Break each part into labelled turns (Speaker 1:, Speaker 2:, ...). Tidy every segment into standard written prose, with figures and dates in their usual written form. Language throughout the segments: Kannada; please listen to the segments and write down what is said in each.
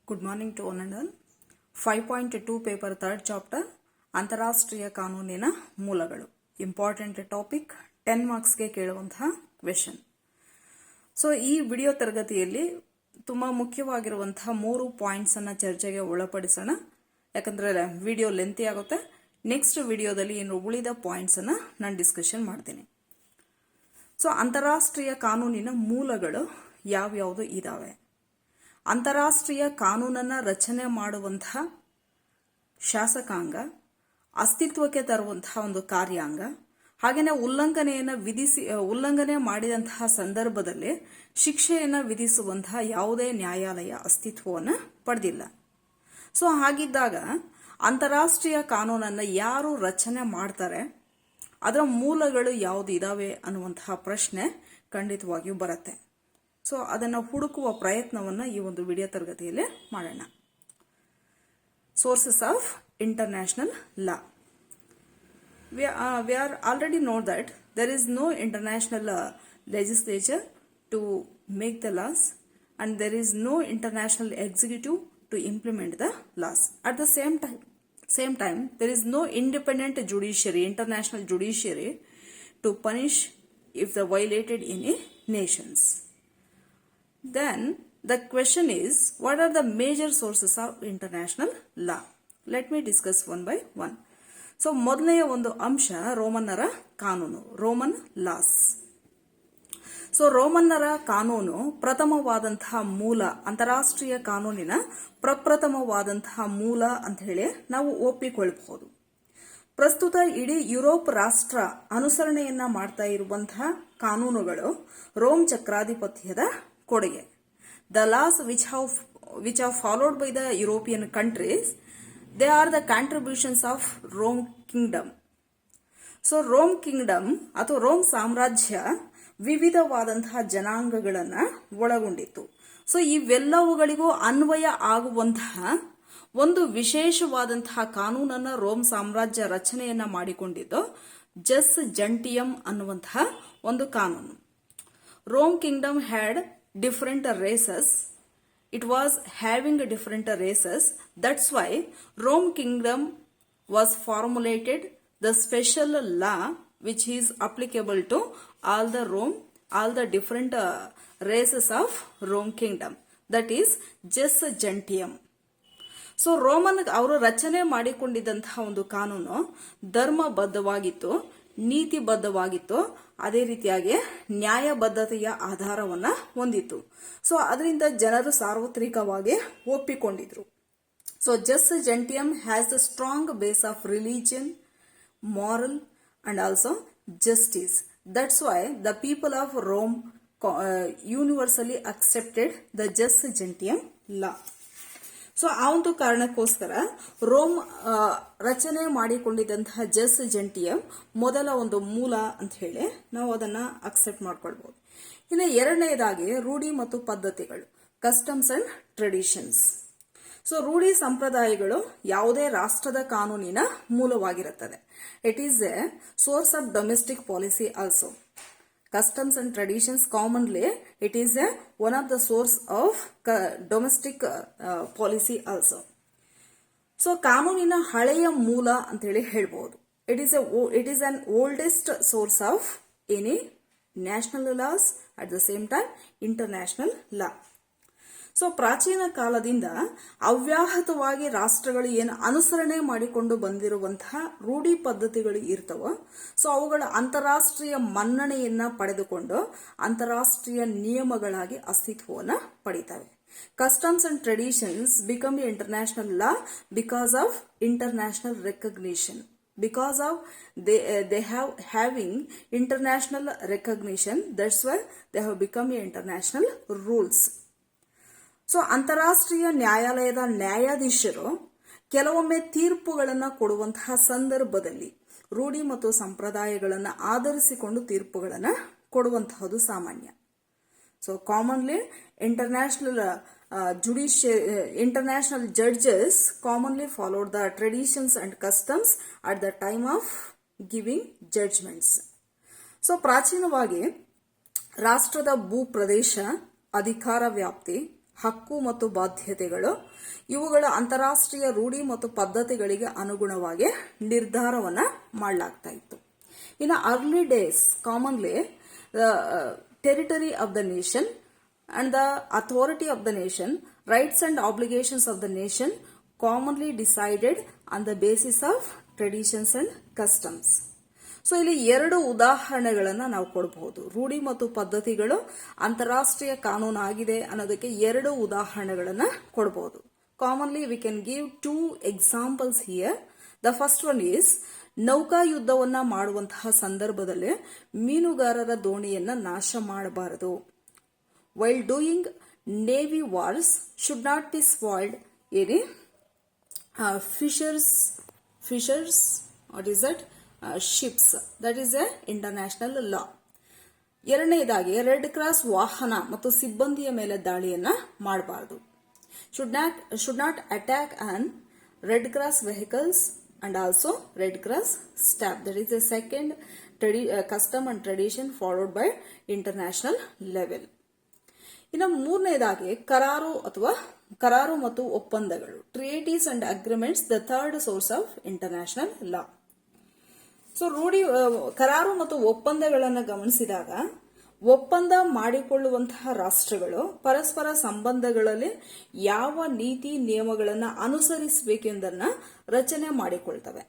Speaker 1: Good morning to one and all. 5.2 paper third chapter ಅಂತಾರಾಷ್ಟ್ರೀಯ ಕಾನೂನಿನ ಮೂಲಗಳು ಇಂಪಾರ್ಟೆಂಟ್ ಟಾಪಿಕ್ 10 ಮಾರ್ಕ್ಸ್ಗೆ ಕೇಳುವಂತಹ ಕ್ವೆಶ್ಚನ್. ಸೊ ಈ ವಿಡಿಯೋ ತರಗತಿಯಲ್ಲಿ ತುಂಬಾ ಮುಖ್ಯವಾಗಿರುವಂತಹ 3 ಪಾಯಿಂಟ್ಸ್ ಅನ್ನ ಚರ್ಚೆಗೆ ಒಳಪಡಿಸೋಣ. ಯಾಕಂದ್ರೆ ವಿಡಿಯೋ ಲೆಂತಿ ಆಗುತ್ತೆ. ನೆಕ್ಸ್ಟ್ ವಿಡಿಯೋದಲ್ಲಿ ಇನ್ನು ಉಳಿದ ಪಾಯಿಂಟ್ಸ್ ಅನ್ನ ನಾನು ಡಿಸ್ಕಷನ್ ಮಾಡ್ತೀನಿ. ಸೊ ಅಂತಾರಾಷ್ಟ್ರೀಯ ಕಾನೂನಿನ ಮೂಲಗಳು ಯಾವ್ಯಾವುದು ಇದಾವೆ? ಅಂತಾರಾಷ್ಟ್ರೀಯ ಕಾನೂನನ್ನ ರಚನೆ ಮಾಡುವಂತಹ ಶಾಸಕಾಂಗ, ಅಸ್ತಿತ್ವಕ್ಕೆ ತರುವಂತಹ ಒಂದು ಕಾರ್ಯಾಂಗ, ಹಾಗೇನೆ ಉಲ್ಲಂಘನೆ ಮಾಡಿದಂತಹ ಸಂದರ್ಭದಲ್ಲಿ ಶಿಕ್ಷೆಯನ್ನು ವಿಧಿಸುವಂತಹ ಯಾವುದೇ ನ್ಯಾಯಾಲಯ ಅಸ್ತಿತ್ವವನ್ನು ಪಡೆದಿಲ್ಲ. ಸೊ ಹಾಗಿದ್ದಾಗ ಅಂತಾರಾಷ್ಟ್ರೀಯ ಕಾನೂನನ್ನ ಯಾರು ರಚನೆ ಮಾಡ್ತಾರೆ, ಅದರ ಮೂಲಗಳು ಯಾವುದು ಇದಾವೆ ಅನ್ನುವಂತಹ ಪ್ರಶ್ನೆ ಖಂಡಿತವಾಗಿಯೂ ಬರುತ್ತೆ. ಸೊ ಅದನ್ನು ಹುಡುಕುವ ಪ್ರಯತ್ನವನ್ನು ಈ ಒಂದು ವಿಡಿಯೋ ತರಗತಿಯಲ್ಲಿ ಮಾಡೋಣ. Sources of international law. We are already know that there is no international legislature to make the laws and there is no international executive to implement the laws. At the same time there is no independent judiciary, international judiciary to punish if they violated any nations. Then the question is, what are the major sources of international law? Let me discuss one by one. So ಮೊದಲನೆಯ ಒಂದು ಅಂಶ ರೋಮನ್ನರ ಕಾನೂನು, ರೋಮನ್ ಲಾಸ್. ಸೊ ರೋಮನ್ನರ ಕಾನೂನು ಪ್ರಥಮವಾದಂತಹ ಮೂಲ, ಅಂತಾರಾಷ್ಟ್ರೀಯ ಕಾನೂನಿನ ಪ್ರಪ್ರಥಮವಾದಂತಹ ಮೂಲ ಅಂತ ಹೇಳಿ ನಾವು ಒಪ್ಪಿಕೊಳ್ಳಬಹುದು. ಪ್ರಸ್ತುತ ಇಡೀ ಯುರೋಪ್ ರಾಷ್ಟ್ರ ಅನುಸರಣೆಯನ್ನ ಮಾಡ್ತಾ ಇರುವಂತಹ ಕಾನೂನುಗಳು ರೋಮ್ ಚಕ್ರಾಧಿಪತ್ಯದ ಕೊಡುಗೆ. The laws which are followed by the European countries, they are the contributions of Rome Kingdom. So Rome Kingdom ಅಥವಾ ರೋಮ್ ಸಾಮ್ರಾಜ್ಯ ವಿವಿಧವಾದಂತಹ ಜನಾಂಗಗಳನ್ನು ಒಳಗೊಂಡಿತ್ತು. ಸೊ ಇವೆಲ್ಲವುಗಳಿಗೂ ಅನ್ವಯ ಆಗುವಂತಹ ಒಂದು ವಿಶೇಷವಾದಂತಹ ಕಾನೂನನ್ನ ರೋಮ್ ಸಾಮ್ರಾಜ್ಯ ರಚನೆಯನ್ನ ಮಾಡಿಕೊಂಡಿದ್ದು ಜಸ್ ಜಂಟಿಯಂ ಅನ್ನುವಂತಹ ಒಂದು ಕಾನೂನು. Rome kingdom had different races. It was having different races. That's why Rome Kingdom was formulated the special law which is applicable to all the different races of Rome Kingdom. That is jus gentium. So Roman ಅವರು ರಚನೆ ಮಾಡಿಕೊಂಡಿದ್ದಂತಹ ಒಂದು ಕಾನೂನು ಧರ್ಮಬದ್ಧವಾಗಿತ್ತು, ನೀತಿಬದ್ಧವಾಗಿತ್ತು, ಅದೇ ರೀತಿಯಾಗಿ ನ್ಯಾಯಬದ್ಧತೆಯ ಆಧಾರವನ್ನ ಹೊಂದಿತ್ತು. ಸೊ ಅದರಿಂದ ಜನರು ಸಾರ್ವತ್ರಿಕವಾಗಿ ಒಪ್ಪಿಕೊಂಡಿದ್ರು. So jus gentium has the strong base of religion, moral and also justice. That's why the people of Rome universally accepted the jus gentium law. So ಆ ಒಂದು ಕಾರಣಕ್ಕೋಸ್ಕರ ರೋಮ್ ರಚನೆ ಮಾಡಿಕೊಂಡಿದ್ದಂತಹ ಜಸ್ ಜೆಂಟಿಯಂ ಮೊದಲ ಒಂದು ಮೂಲ ಅಂತ ಹೇಳಿ ನಾವು ಅದನ್ನ ಅಕ್ಸೆಪ್ಟ್ ಮಾಡ್ಕೊಳ್ಬಹುದು. ಇನ್ನು ಎರಡನೇದಾಗಿ ರೂಢಿ ಮತ್ತು ಪದ್ಧತಿಗಳು, ಕಸ್ಟಮ್ಸ್ ಅಂಡ್ ಟ್ರೆಡಿಷನ್ಸ್. ಸೊ ರೂಢಿ ಸಂಪ್ರದಾಯಗಳು ಯಾವುದೇ ರಾಷ್ಟ್ರದ ಕಾನೂನಿನ ಮೂಲವಾಗಿರುತ್ತದೆ. It is a source of domestic policy also. Customs and traditions commonly it is one of the source of domestic policy also. So ಕಾನೂನಿನ ಹಳೆಯ ಮೂಲ ಅಂತ ಹೇಳಿ ಹೇಳ್ಬಹುದು. It is an oldest source of any national laws, at the same time international law. So ಪ್ರಾಚೀನ ಕಾಲದಿಂದ ಅವ್ಯಾಹತವಾಗಿ ರಾಷ್ಟ್ರಗಳು ಏನು ಅನುಸರಣೆ ಮಾಡಿಕೊಂಡು ಬಂದಿರುವಂತಹ ರೂಢಿ ಪದ್ಧತಿಗಳು ಇರ್ತವೋ, ಸೊ ಅವುಗಳ ಅಂತಾರಾಷ್ಟ್ರೀಯ ಮನ್ನಣೆಯನ್ನ ಪಡೆದುಕೊಂಡು ಅಂತಾರಾಷ್ಟ್ರೀಯ ನಿಯಮಗಳಾಗಿ ಅಸ್ತಿತ್ವವನ್ನು ಪಡಿತವೆ. Customs and traditions become international law because of international recognition. Because of they have having international recognition, that's why they have become international rules. So ಅಂತಾರಾಷ್ಟ್ರೀಯ ನ್ಯಾಯಾಲಯದ ನ್ಯಾಯಾಧೀಶರು ಕೆಲವೊಮ್ಮೆ ತೀರ್ಪುಗಳನ್ನು ಕೊಡುವಂತಹ ಸಂದರ್ಭದಲ್ಲಿ ರೂಢಿ ಮತ್ತು ಸಂಪ್ರದಾಯಗಳನ್ನು ಆಧರಿಸಿಕೊಂಡು ತೀರ್ಪುಗಳನ್ನು ಕೊಡುವಂತಹದ್ದು ಸಾಮಾನ್ಯ. So commonly international judges commonly followed the traditions and customs at the time of giving judgments. So ಪ್ರಾಚೀನವಾಗಿ ರಾಷ್ಟ್ರದ ಭೂಪ್ರದೇಶ, ಅಧಿಕಾರ ವ್ಯಾಪ್ತಿ, ಹಕ್ಕು ಮತ್ತು ಬಾಧ್ಯತೆಗಳು ಇವುಗಳ ಅಂತಾರಾಷ್ಟ್ರೀಯ ರೂಢಿ ಮತ್ತು ಪದ್ಧತಿಗಳಿಗೆ ಅನುಗುಣವಾಗಿ ನಿರ್ಧಾರವನ್ನ ಮಾಡಲಾಗ್ತಾ ಇತ್ತು. In early days commonly territory of the nation and the authority of the nation, rights and obligations of the nation commonly decided on the basis of traditions and customs. So ಇಲ್ಲಿ ಎರಡು ಉದಾಹರಣೆಗಳನ್ನ ನಾವು ಕೊಡಬಹುದು. ರೂಢಿ ಮತ್ತು ಪದ್ಧತಿಗಳು ಅಂತಾರಾಷ್ಟ್ರೀಯ ಕಾನೂನು ಆಗಿದೆ ಅನ್ನೋದಕ್ಕೆ ಎರಡು ಉದಾಹರಣೆಗಳನ್ನ ಕೊಡಬಹುದು. Commonly we can give 2 examples here. The first one is ನೌಕಾ ಯುದ್ಧವನ್ನ ಮಾಡುವಂತಹ ಸಂದರ್ಭದಲ್ಲಿ ಮೀನುಗಾರರ ದೋಣಿಯನ್ನ ನಾಶ ಮಾಡಬಾರದು. While doing navy wars should not be spoiled any Fisher's what is that ships. That is A international ಲಾ. ಎರಡನೇದಾಗಿ ರೆಡ್ ಕ್ರಾಸ್ ವಾಹನ ಮತ್ತು ಸಿಬ್ಬಂದಿಯ ಮೇಲೆ ದಾಳಿಯನ್ನ ಮಾಡಬಾರದು. Should not attack on red cross vehicles and also Red Cross staff. That is the second custom and tradition followed by international level. ಇನ್ನು ಮೂರನೇದಾಗಿ ಕರಾರು ಮತ್ತು ಒಪ್ಪಂದಗಳು, treaties and agreements, the third source of international law. So ಕರಾರು ಮತ್ತು ಒಪ್ಪಂದಗಳನ್ನು ಗಮನಿಸಿದಾಗ ಒಪ್ಪಂದ ಮಾಡಿಕೊಳ್ಳುವಂತಹ ರಾಷ್ಟ್ರಗಳು ಪರಸ್ಪರ ಸಂಬಂಧಗಳಲ್ಲಿ ಯಾವ ನೀತಿ ನಿಯಮಗಳನ್ನು ಅನುಸರಿಸಬೇಕೆಂದನ್ನ ರಚನೆ ಮಾಡಿಕೊಳ್ತವೆ.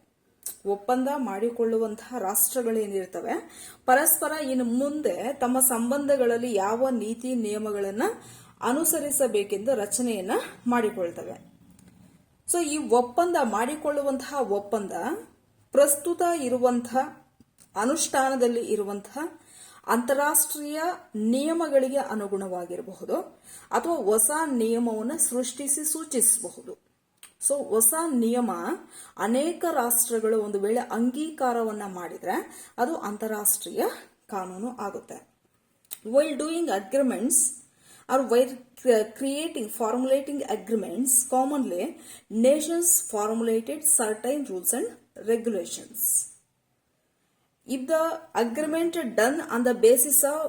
Speaker 1: ಒಪ್ಪಂದ ಮಾಡಿಕೊಳ್ಳುವಂತಹ ರಾಷ್ಟ್ರಗಳೇನಿರ್ತವೆ ಪರಸ್ಪರ ಇನ್ನು ಮುಂದೆ ತಮ್ಮ ಸಂಬಂಧಗಳಲ್ಲಿ ಯಾವ ನೀತಿ ನಿಯಮಗಳನ್ನು ಅನುಸರಿಸಬೇಕೆಂದು ರಚನೆಯನ್ನ ಮಾಡಿಕೊಳ್ತವೆ. ಸೊ ಈ ಒಪ್ಪಂದ ಮಾಡಿಕೊಳ್ಳುವಂತಹ ಒಪ್ಪಂದ ಪ್ರಸ್ತುತ ಇರುವಂತಹ ಅನುಷ್ಠಾನದಲ್ಲಿ ಇರುವಂತಹ ಅಂತಾರಾಷ್ಟ್ರೀಯ ನಿಯಮಗಳಿಗೆ ಅನುಗುಣವಾಗಿರಬಹುದು ಅಥವಾ ಹೊಸ ನಿಯಮವನ್ನು ಸೃಷ್ಟಿಸಿ ಸೂಚಿಸಬಹುದು. ಸೊ ಹೊಸ ನಿಯಮ ಅನೇಕ ರಾಷ್ಟ್ರಗಳು ಒಂದು ವೇಳೆ ಅಂಗೀಕಾರವನ್ನ ಮಾಡಿದ್ರೆ ಅದು ಅಂತಾರಾಷ್ಟ್ರೀಯ ಕಾನೂನು ಆಗುತ್ತೆ. While doing agreements or while formulating agreements, commonly nations formulated certain rules and regulations. If the agreement done on the basis of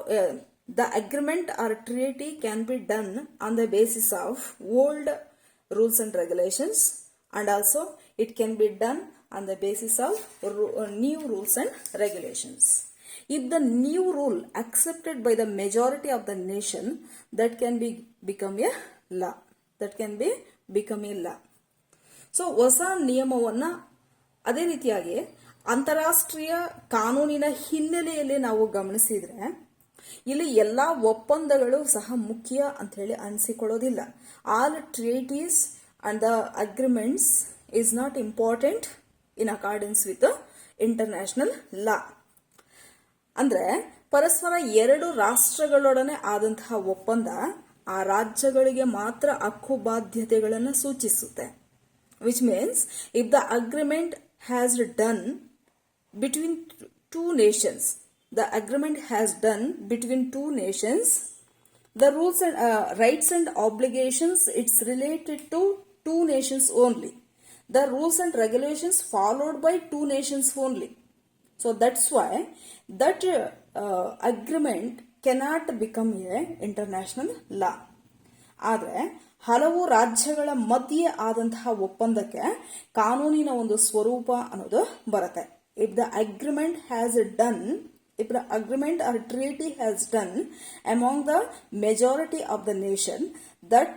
Speaker 1: the agreement or treaty can be done on the basis of old rules and regulations, and also it can be done on the basis of new rules and regulations. If the new rule accepted by the majority of the nation, that can become a law. That can become a law. So ಹೊಸ ನಿಯಮವನ್ನ ಅದೇ ರೀತಿಯಾಗಿ ಅಂತಾರಾಷ್ಟ್ರೀಯ ಕಾನೂನಿನ ಹಿನ್ನೆಲೆಯಲ್ಲಿ ನಾವು ಗಮನಿಸಿದ್ರೆ ಇಲ್ಲಿ ಎಲ್ಲಾ ಒಪ್ಪಂದಗಳು ಸಹ ಮುಖ್ಯ ಅಂತ ಹೇಳಿ ಅನಿಸಿಕೊಳ್ಳೋದಿಲ್ಲ. All treaties and the agreements is not important in accordance with international law. ಅಂದ್ರೆ ಪರಸ್ಪರ ಎರಡು ರಾಷ್ಟ್ರಗಳೊಡನೆ ಆದಂತಹ ಒಪ್ಪಂದ ಆ ರಾಜ್ಯಗಳಿಗೆ ಮಾತ್ರ ಹಕ್ಕು ಬಾಧ್ಯತೆಗಳನ್ನು ಸೂಚಿಸುತ್ತೆ. Which means if the agreement has done between two Nations, the agreement has done between two nations, the rules and rights and obligations it's related to two nations only. The rules and regulations followed by two nations only. So that's why that agreement cannot become a international law. ಆದರೆ ಹಲವು ರಾಜ್ಯಗಳ ಮಧ್ಯೆ ಆದಂತಹ ಒಪ್ಪಂದಕ್ಕೆ ಕಾನೂನಿನ ಒಂದು ಸ್ವರೂಪ ಅನ್ನೋದು ಬರುತ್ತೆ. If the agreement or treaty has done among the majority of the nation, that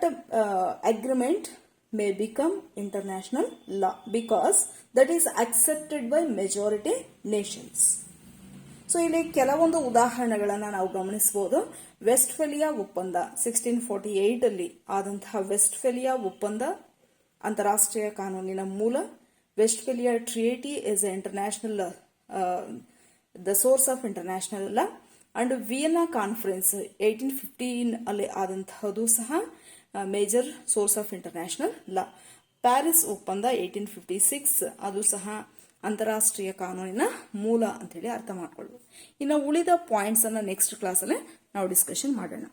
Speaker 1: agreement may become international law because that is accepted by majority nations. So ಇಲ್ಲಿ ಕೆಲವೊಂದು ಉದಾಹರಣೆಗಳನ್ನು ನಾವು ಗಮನಿಸಬಹುದು. ವೆಸ್ಟ್ಫೇಲಿಯಾ ಒಪ್ಪಂದ 1648 ಅಲ್ಲಿ ಆದಂತಹ ವೆಸ್ಟ್ಫೇಲಿಯಾ ಒಪ್ಪಂದ ಅಂತಾರಾಷ್ಟ್ರೀಯ ಕಾನೂನಿನ ಮೂಲ. Westphalia treaty is international the source of international law, and Vienna Conference 1815 ಅಲ್ಲಿ ಆದಂತಹದು ಸಹ major source of international law. Paris ಒಪ್ಪಂದ 1856 ಅದು ಸಹ ಅಂತಾರಾಷ್ಟ್ರೀಯ ಕಾನೂನಿನ ಮೂಲ ಅಂತ ಹೇಳಿ ಅರ್ಥ ಮಾಡ್ಕೊಳ್ಳೋದು. ಇನ್ನು ಉಳಿದ ಪಾಯಿಂಟ್ಸ್ ಅನ್ನ ನೆಕ್ಸ್ಟ್ ಕ್ಲಾಸ್ ಅಲ್ಲಿ ನಾವು ಡಿಸ್ಕಷನ್ ಮಾಡೋಣ.